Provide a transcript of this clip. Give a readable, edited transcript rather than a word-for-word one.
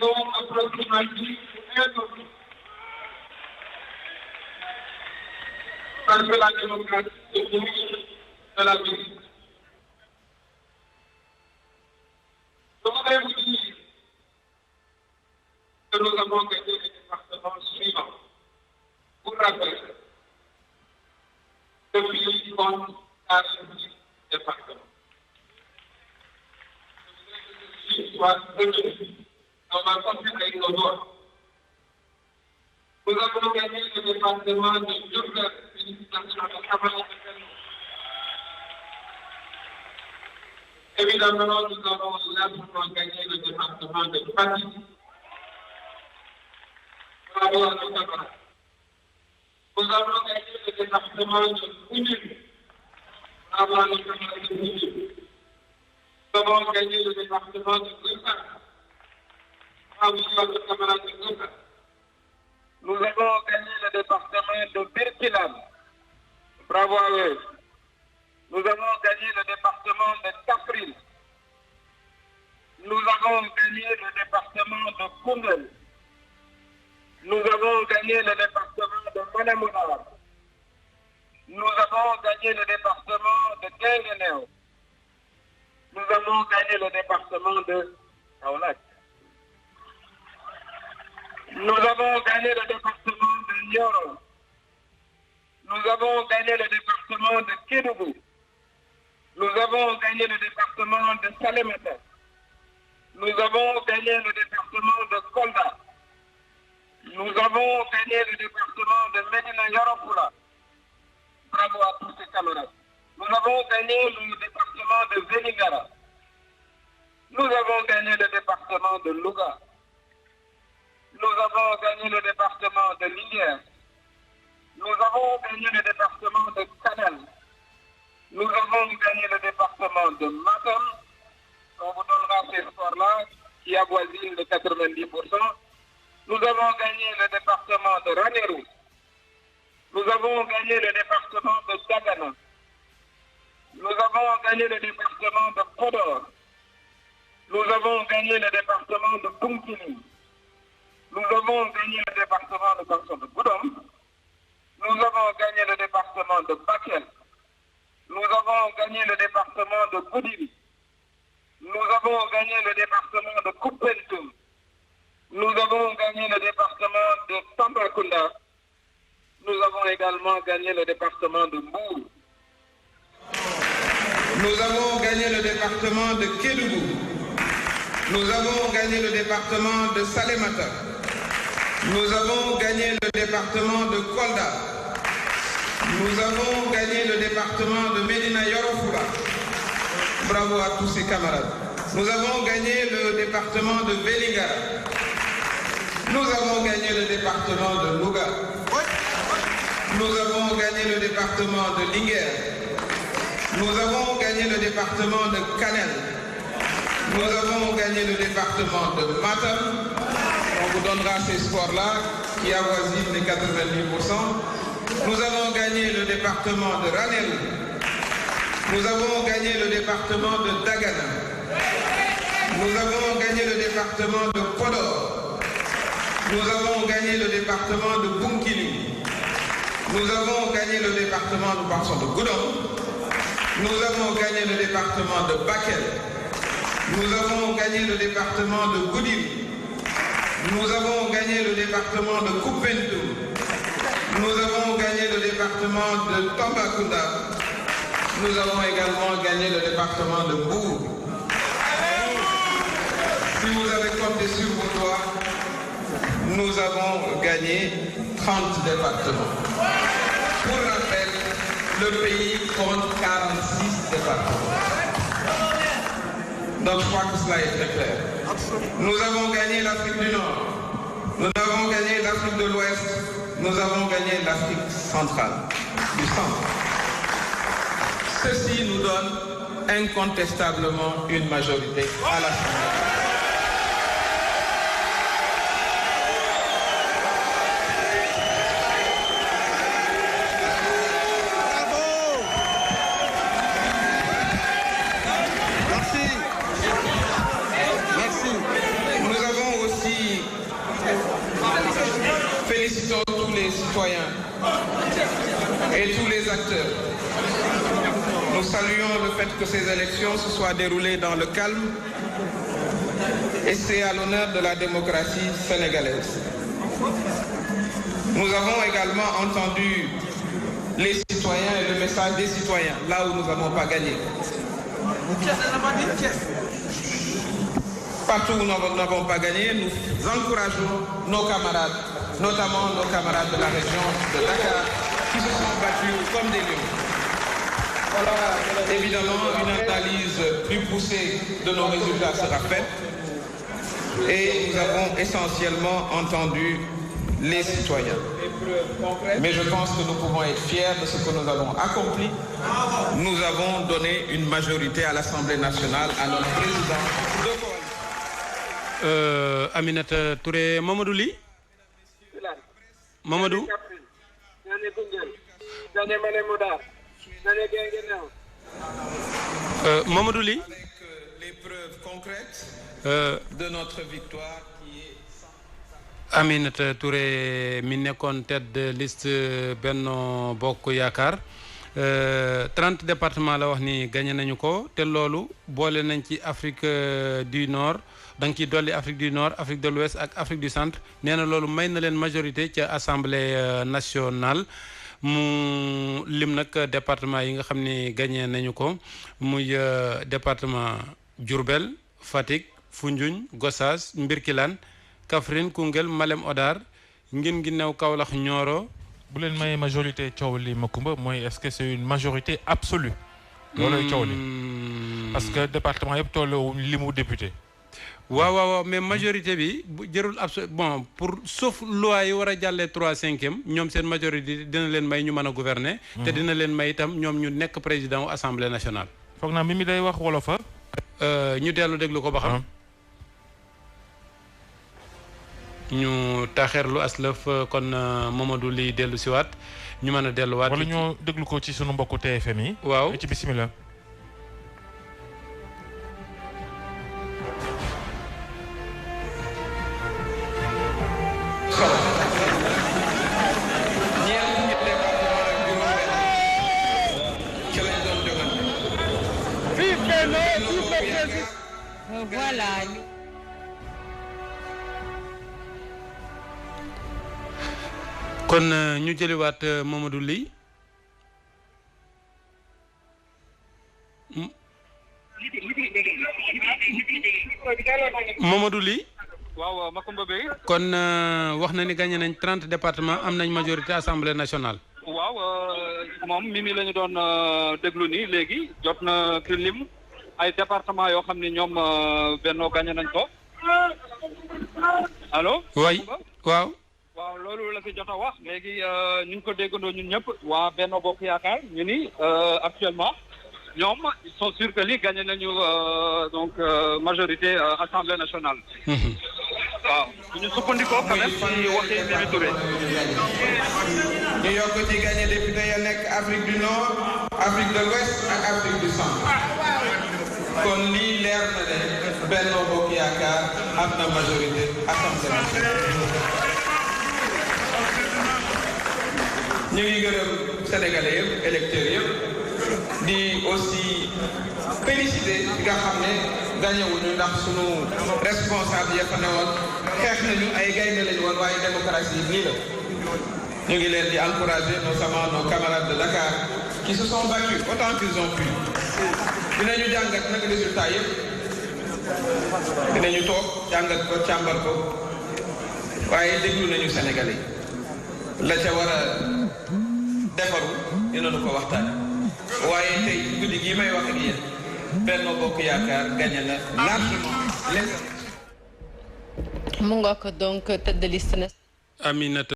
raison approximative introduite. Parce que la démocratie est l'origine de la vie. Je voudrais vous dire que nous avons gagné les départements suivants. Pour rappel, le pays compte 46 départements. Soit on va continuer au nord. Nous avons gagné le département de Diourbel, félicitations à la camarade de Kano. Évidemment, nous avons largement gagné le département de Fatick. Bravo à nos camarades. Nous avons gagné le département de Foundiougne. Bravo à nos camarades de Foundiougne. Nous avons gagné le département de Gossas. Bravo à nos camarades de Gossas. Nous avons gagné le département de Birkelane. Bravo à eux. Nous avons gagné le département de Kaffrine. Nous avons gagné le département de Koungheul. Nous avons gagné le département de Manémounar. Nous avons gagné le département de Guinguinéo. Nous avons gagné le département de Kaolack. Nous avons gagné le département de Nioro. Nous avons gagné le département de Kédougou. Nous avons gagné le département de Salémata. Nous avons gagné le département de Kolda. Nous avons gagné le département de Médina Yoro. Bravo à tous ces camarades. Nous avons gagné le département de Vélingara. Nous avons gagné le département de Louga. Nous avons gagné le département de Linguère. Nous avons gagné le département de Canal. Nous avons gagné le département de Matam. On vous donnera ces scores-là qui avoisinent de 90%. Nous avons gagné le département de Ranérou. Nous avons gagné le département de Dagana. Nous avons gagné le département de Podor. Nous avons gagné le département de Bounkiling. Nous avons gagné le département de Goudom. Nous avons gagné le département de Bakel. Nous avons gagné le département de Goudiri. Nous avons gagné le département de Koupentoum. Nous avons gagné le département de Tambacounda. Nous avons également gagné le département de Mbour. Nous avons gagné le département de Kédougou. Nous avons gagné le département de Salémata. Nous avons gagné le département de Kolda. Nous avons gagné le département de Médina Yoro. Bravo à tous ces camarades. Nous avons gagné le département de Vélingara. Nous avons gagné le département de Louga. Nous avons gagné le département de Linguère. Nous avons gagné le département de Canel. Nous avons gagné le département de Matam. On vous donnera ces scores-là qui avoisinent les 90%. Nous avons gagné le département de Ranérou. Nous avons gagné le département de Dagana. Nous avons gagné le département de Podor. Nous avons gagné le département de Bounkiling. Nous avons gagné le département de Goudom. Nous avons gagné le département de Bakel. Nous avons gagné le département de Goudiri. Nous avons gagné le département de Koupentoum. Nous avons gagné le département de Tambacounda. Nous avons également gagné le département de Mbour. Si vous avez compté sur vos doigts, nous avons gagné 30 départements. Pour rappel, le pays compte 46 départements. Donc je crois que cela est très clair. Nous avons gagné l'Afrique du Nord. Nous avons gagné l'Afrique de l'Ouest. Nous avons gagné l'Afrique centrale, du centre. Ceci nous donne incontestablement une majorité à l'Assemblée. Nous avons aussi citoyens et tous les acteurs. Nous saluons le fait que ces élections se soient déroulées dans le calme et c'est à l'honneur de la démocratie sénégalaise. Nous avons également entendu les citoyens et le message des citoyens, là où nous n'avons pas gagné. Partout où nous n'avons pas gagné, nous encourageons nos camarades, notamment nos camarades de la région de Dakar, qui se sont battus comme des lions. Voilà, évidemment, une analyse plus poussée de nos résultats sera faite. Et nous avons essentiellement entendu les citoyens. Mais je pense que nous pouvons être fiers de ce que nous avons accompli. Nous avons donné une majorité à l'Assemblée nationale à notre président de coalition. Aminata Touré, Mamadou Ly. Mamadou. Mamadou Ly. Avec les preuves concrètes de notre victoire qui est... Aminata Touré mi nekkoon tête de liste Benno Bokk Yaakaar 30 départements la wax ni gagné nañu ko te loolu boole nañ ci Afrique du Nord da nga ciy dolli Afrique du Nord Afrique de l'Ouest ak Afrique du Centre nee na loolu may na leen majorité ca Assemblée nationale mu lim nag département yi nga xam ni gagné nañu ko muy département Diourbel Fatick Foundiougne Gossas Mbirkilane Kaffrine Koungheul Malem Hodar Guinguinéo Kaolack Nioro. bu leen may majorité coow li Macoumba mooy est-ce que c'est une majorité absolue. loolooy coow li parce que département yëpp tolloo limu député. waaw mais majorité bi bu jërul bon pour sauf loi yi war a jàllee 3/5 ñoom seen majorité dina leen may ñu mën a gouverner. te dina leen may itam ñoom ñu nekk président assemblée nationale. foog naa mi day wax wolofa. ñu dellu déglu ko ba xam. ñu taxeerlu aslëf kon Mamadou Ly dellu siwaat ñu mën a delluwaat. wala ñoo déglu ko ci sunu mbokku TFM yi. waaw ci bismillah. Voilà. kon ñu jëliwaat Mamadou Ly. Mamadou Ly. waaw Macoumba Beye. kon wax na ni gagné nañ 30 départements am nañ majorité assemblée nationale. waaw moom Mimi la ñu doon déglu nii léegi jot na ki lim ay département yoo xam ne ñoom Benno gagné nañ ko allo. waay waaw. waaw loolu la fi jot a wax léegi ñu ngi ko déggandoo ñun ñëpp waa Benno Bokk Yaakaar ñu ni actuellement ñoom ils sont sûrs que li gagné nañu donc majorité assemblée nationale. waaw ñu sukkandikoo quand même ci waxi Mimi Touré. ñu yokk ci gagné député ya nekk Afrique du Nord Afrique de l'Ouest ak Afrique du Centre kon lii leer na ne Benno Bokk Yaakaar am na majorité assemblée nationale. ñu ngi gërëm sénégalais yëpp électeurs yëpp di aussi féliciter bi nga xam ne gagné wuñu ndax sunu responsable ya fa ne woon xeex nañu ay gaynde lañu woon waaye démocratie yi nii la. ñu ngi leen di encourager notamment nos camarades de Dakar qui se sont battus autant qu'ils ont pu. dinañu jàngat nag résultat yëpp dinañu toog jàngat ko càmbar ko waaye déglu nañu sénégalais la ca war a defaru dinañu ko waxtaan waaye tey guddi gii may wax ak yéen Benno Bokk Yaakaar gagné na largement les. mu ngoog donc tête de liste na. Aminata